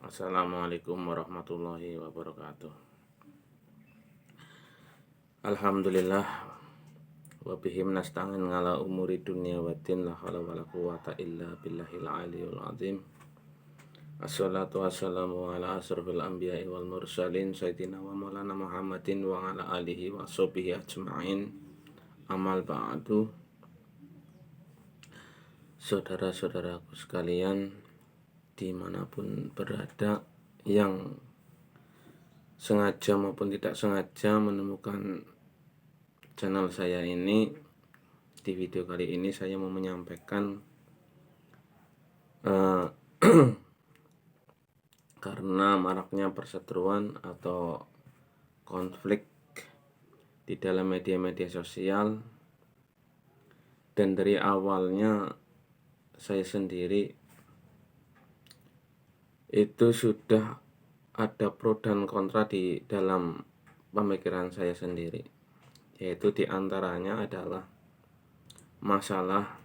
Assalamualaikum warahmatullahi wabarakatuh. Alhamdulillah wa bihim nasta'in ngala umuri dunya waddin la haula wala quwata illa billahil aliyul azim. Assalatu wassalamu ala asrofil anbiya'i wal mursalin sayyidina wa maulana Muhammadin wa ala alihi wa sahbihi ajma'in. Amal ba'du. Saudara-saudaraku sekalian dimanapun berada yang sengaja maupun tidak sengaja menemukan channel saya ini, di video kali ini saya mau menyampaikan karena maraknya perseteruan atau konflik di dalam media-media sosial, dan dari awalnya saya sendiri itu sudah ada pro dan kontra di dalam pemikiran saya sendiri, yaitu diantaranya adalah masalah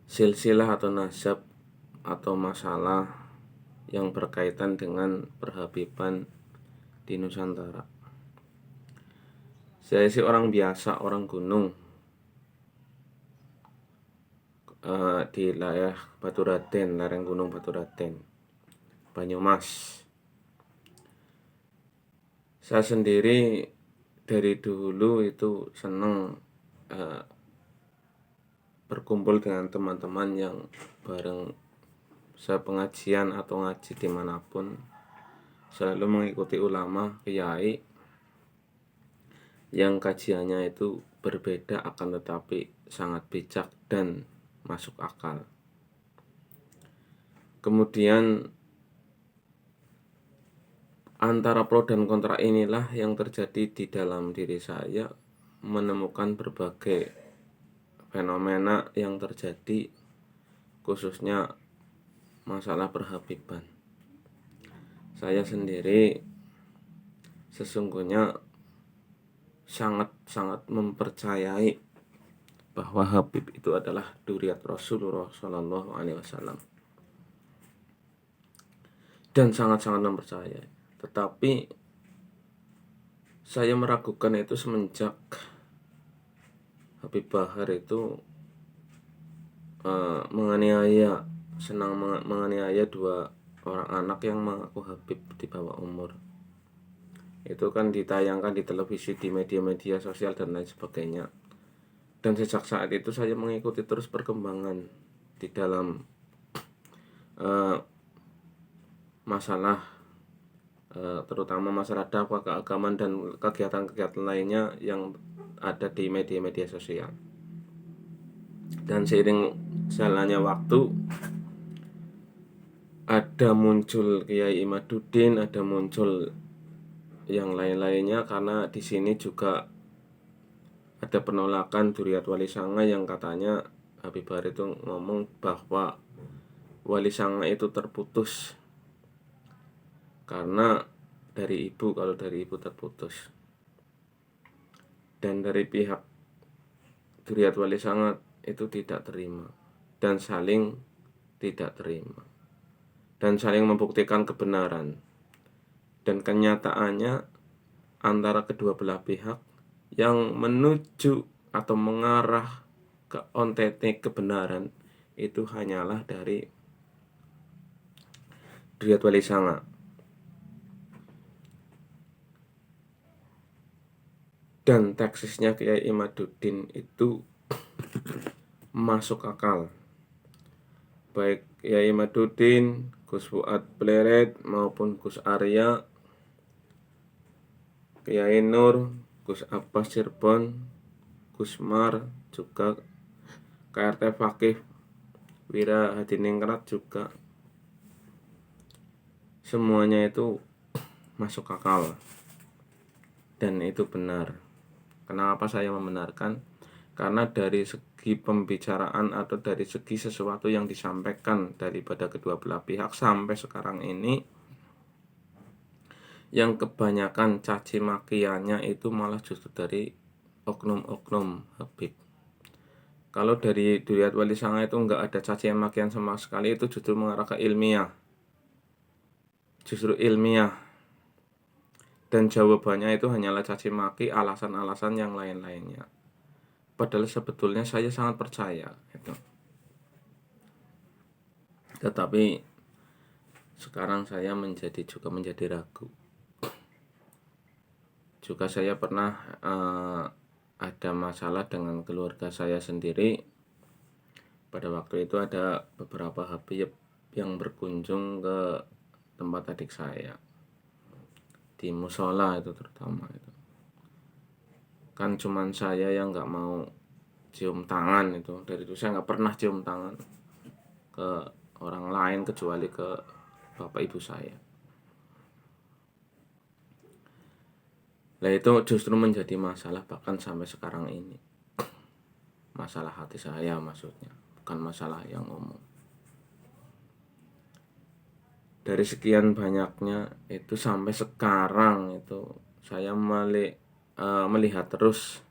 silsilah atau nasab atau masalah yang berkaitan dengan perhabiban di Nusantara. Saya sih orang biasa, orang gunung, di wilayah Baturaden, lereng gunung Baturaden, Banyumas. Saya sendiri dari dulu itu senang berkumpul dengan teman-teman yang bareng saya pengajian atau ngaji dimanapun, selalu mengikuti ulama, kiai yang kajiannya itu berbeda akan tetapi sangat bijak dan masuk akal. Kemudian antara pro dan kontra inilah yang terjadi di dalam diri saya, menemukan berbagai fenomena yang terjadi, khususnya masalah perhabiban. Saya sendiri sesungguhnya sangat mempercayai bahwa Habib itu adalah dzurriyyat Rasulullah Shallallahu Alaihi Wasallam, dan sangat-sangat mempercayai. Tetapi saya meragukan itu semenjak Habib Bahar itu senang menganiaya dua orang anak yang mengaku Habib di bawah umur. Itu kan ditayangkan di televisi, di media-media sosial dan lain sebagainya. Dan sejak saat itu saya mengikuti terus perkembangan di dalam masalah terutama masalah dakwah keagamaan dan kegiatan-kegiatan lainnya yang ada di media-media sosial. Dan seiring jalannya waktu, ada muncul Kiai Imaduddin, ada muncul yang lain-lainnya, karena di sini juga ada penolakan dzurriyyat Wali Sanga yang katanya Habib Bahar itu ngomong bahwa Wali Sanga itu terputus karena dari ibu, kalau dari ibu terputus. Dan dari pihak dzurriyyat Wali Sanga itu tidak terima dan saling tidak terima dan saling membuktikan kebenaran. Dan kenyataannya antara kedua belah pihak yang menuju atau mengarah ke ontene kebenaran itu hanyalah dari dzurriyyat Wali Sanga. Dan teksisnya Kiai Imaduddin itu masuk akal. Baik Kiai Imaduddin, Gus Fuad Pleret maupun Gus Arya, Kiai Nur, Gus Abbas Cirebon, Gus Mar, juga KRT Fakih Wira Hadiningrat juga, semuanya itu masuk akal dan itu benar. Kenapa saya membenarkan? Karena dari segi pembicaraan atau dari segi sesuatu yang disampaikan daripada kedua belah pihak sampai sekarang ini, yang kebanyakan caci makiannya itu malah justru dari oknum-oknum Habib. Kalau dari dzurriyyat Wali Sanga itu enggak ada cacian makian sama sekali, itu justru mengarah ke ilmiah. justru ilmiah, dan jawabannya itu hanyalah caci maki, alasan-alasan yang lain-lainnya. Padahal sebetulnya saya sangat percaya itu. Tetapi sekarang saya juga menjadi ragu. Juga saya pernah ada masalah dengan keluarga saya sendiri. Pada waktu itu ada beberapa habib yang berkunjung ke tempat adik saya di musola itu terutama itu. Kan cuman saya yang nggak mau cium tangan itu. Dari itu saya nggak pernah cium tangan ke orang lain kecuali ke bapak ibu saya. Nah itu justru menjadi masalah bahkan sampai sekarang ini. Masalah hati saya maksudnya, bukan masalah yang umum. Dari sekian banyaknya itu sampai sekarang itu saya melihat terus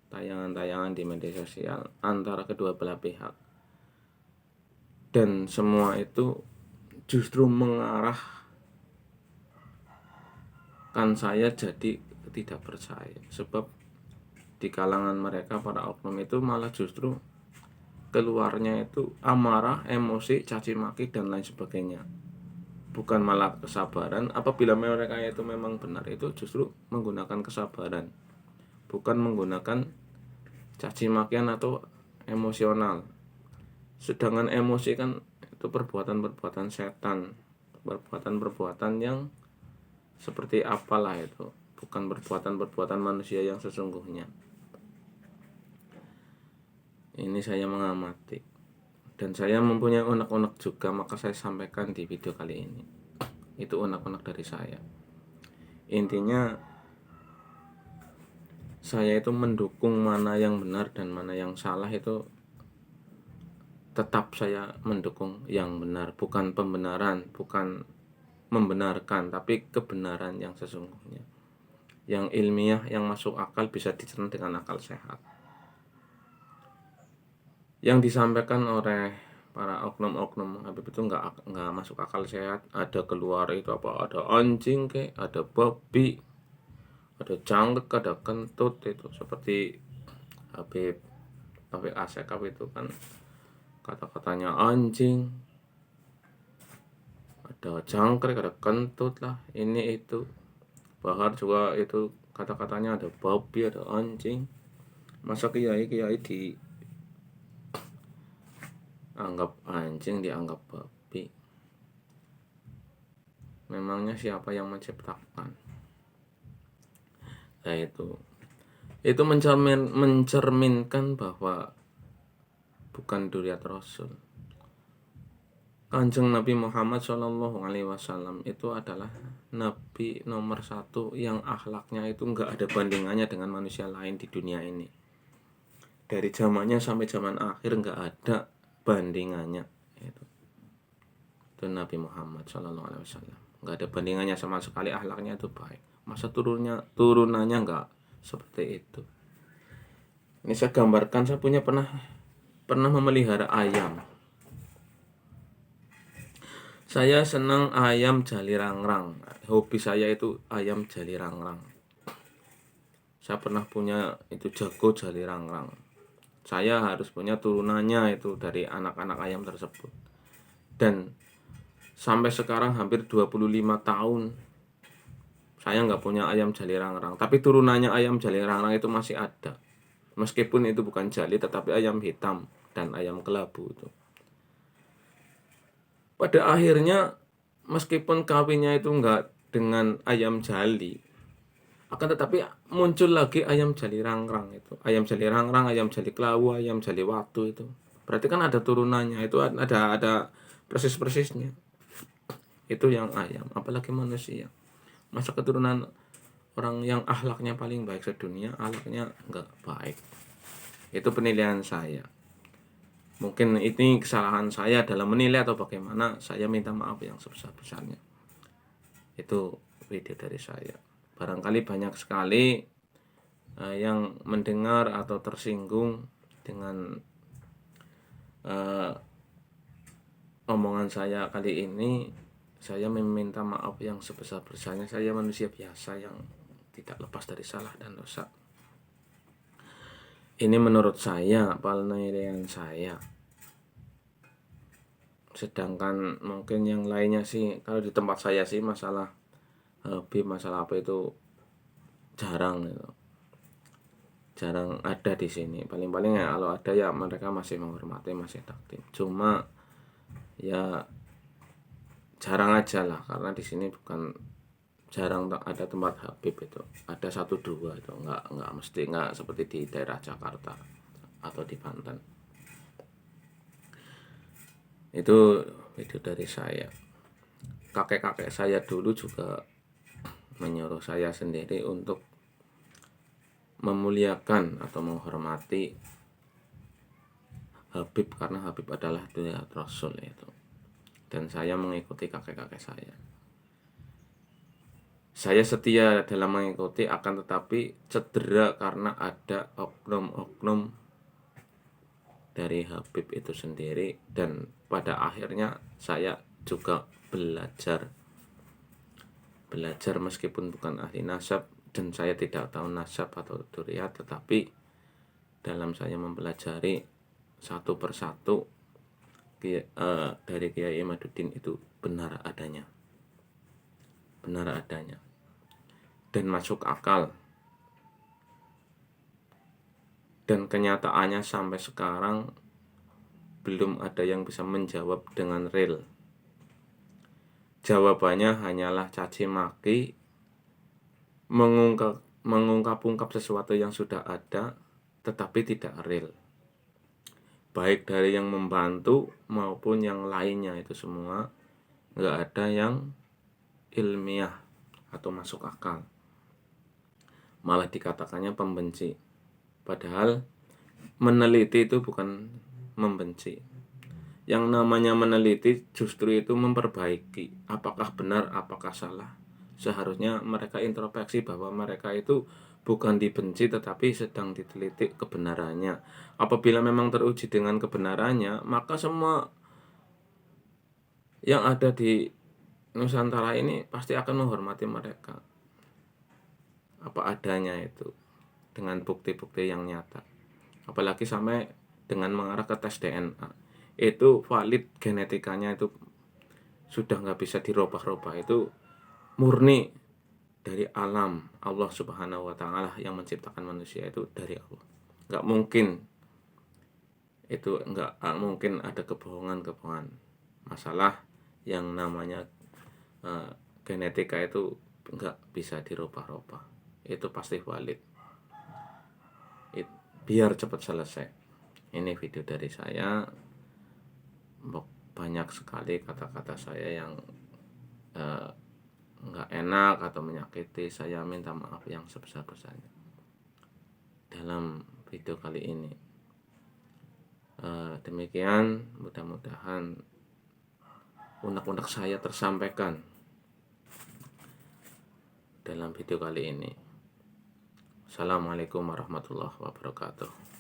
tayangan-tayangan di media sosial antara kedua belah pihak, dan semua itu justru mengarahkan saya jadi tidak percaya. Sebab di kalangan mereka para oknum itu malah justru keluarnya itu amarah, emosi, caci maki dan lain sebagainya, bukan malah kesabaran. Apabila mereka itu memang benar, itu justru menggunakan kesabaran, bukan menggunakan caci makian atau emosional. Sedangkan emosi kan itu perbuatan-perbuatan setan, perbuatan-perbuatan yang seperti apalah itu, bukan perbuatan-perbuatan manusia yang sesungguhnya. Ini saya mengamati, dan saya mempunyai unek-unek juga, maka saya sampaikan di video kali ini. Itu unek-unek dari saya. Intinya saya itu mendukung mana yang benar dan mana yang salah, itu tetap saya mendukung yang benar, bukan pembenaran, bukan membenarkan, tapi kebenaran yang sesungguhnya, yang ilmiah, yang masuk akal, bisa dicerna dengan akal sehat. Yang disampaikan oleh para oknum-oknum Habib itu nggak masuk akal sehat. Ada keluar itu apa, ada anjing kek, ada babi, ada jangkrik, ada kentut, itu seperti Habib Asekaf itu kan kata-katanya anjing, ada jangkrik, ada kentut lah, ini itu. Bahar juga itu kata-katanya ada babi, ada anjing. Masa kiai dianggap anjing, dianggap babi? Memangnya siapa yang menciptakan? Nah itu mencerminkan bahwa bukan duriat Rasul. Kanjeng Nabi Muhammad SAW itu adalah Nabi nomor 1 yang akhlaknya itu nggak ada bandingannya dengan manusia lain di dunia ini. Dari zamannya sampai zaman akhir nggak ada bandingannya. Itu Nabi Muhammad SAW, nggak ada bandingannya sama sekali, akhlaknya itu baik. Masa turunannya nggak seperti itu. Ini saya gambarkan, saya pernah memelihara ayam. Saya senang ayam jalirangrang. Hobi saya itu ayam jalirangrang. Saya pernah punya itu jago jalirangrang. Saya harus punya turunannya itu dari anak-anak ayam tersebut. Dan sampai sekarang hampir 25 tahun saya nggak punya ayam jalirangrang. Tapi turunannya ayam jalirangrang itu masih ada. Meskipun itu bukan jali, tetapi ayam hitam dan ayam kelabu itu. Pada akhirnya meskipun kawinnya itu enggak dengan ayam jali, akan tetapi muncul lagi ayam jalirangrang itu. Ayam jalirangrang, ayam jali kelabu, ayam jali watu itu. Berarti kan ada turunannya, itu ada persis-persisnya. Itu yang ayam, apalagi manusia. Masa keturunan orang yang akhlaknya paling baik sedunia, akhlaknya enggak baik. Itu penilaian saya. Mungkin ini kesalahan saya dalam menilai atau bagaimana, saya minta maaf yang sebesar-besarnya. Itu video dari saya. Barangkali banyak sekali yang mendengar atau tersinggung dengan omongan saya kali ini. saya meminta maaf yang sebesar-besarnya. Saya manusia biasa yang tidak lepas dari salah dan dosa. Ini menurut saya, penilaian saya. Sedangkan mungkin yang lainnya sih, kalau di tempat saya sih masalah Habib, masalah apa itu jarang gitu. Jarang ada di sini. Paling-paling ya kalau ada ya mereka masih menghormati, masih takdim. Cuma ya jarang aja lah, karena di sini bukan jarang ada tempat Habib itu. Ada 1-2 itu, nggak mesti, nggak seperti di daerah Jakarta atau di Banten. Itu video dari saya. Kakek-kakek saya dulu juga menyuruh saya sendiri untuk memuliakan atau menghormati Habib, karena Habib adalah dia Rasul itu. Dan saya mengikuti kakek-kakek saya. Saya setia dalam mengikuti, akan tetapi cedera karena ada oknum-oknum dari Habib itu sendiri. Dan pada akhirnya saya juga belajar meskipun bukan ahli nasab dan saya tidak tahu nasab atau dzurriyyah, tetapi dalam saya mempelajari satu persatu dari Kiai Imaduddin itu benar adanya dan masuk akal, dan kenyataannya sampai sekarang belum ada yang bisa menjawab dengan real. Jawabannya hanyalah caci maki, mengungkap-ungkap sesuatu yang sudah ada tetapi tidak real, baik dari yang membantu maupun yang lainnya. Itu semua nggak ada yang ilmiah atau masuk akal, malah dikatakannya pembenci. Padahal meneliti itu bukan membenci. Yang namanya meneliti justru itu memperbaiki apakah benar, apakah salah. Seharusnya mereka introspeksi bahwa mereka itu bukan dibenci tetapi sedang diteliti kebenarannya. Apabila memang teruji dengan kebenarannya, maka semua yang ada di Nusantara ini pasti akan menghormati mereka apa adanya itu, dengan bukti-bukti yang nyata. Apalagi sampai dengan mengarah ke tes DNA, itu valid, genetikanya itu sudah nggak bisa dirubah-rubah. Itu murni dari alam Allah Subhanahu wa Ta'ala yang menciptakan manusia, itu dari Allah. Nggak mungkin itu, nggak mungkin ada kebohongan. Masalah yang namanya genetika itu nggak bisa dirubah-rubah, itu pasti valid. Biar cepat selesai. Ini video dari saya. Banyak sekali kata-kata saya yang nggak enak atau menyakiti. Saya minta maaf yang sebesar-besarnya dalam video kali ini. Demikian, mudah-mudahan unek-unek saya tersampaikan dalam video kali ini. Assalamualaikum warahmatullahi wabarakatuh.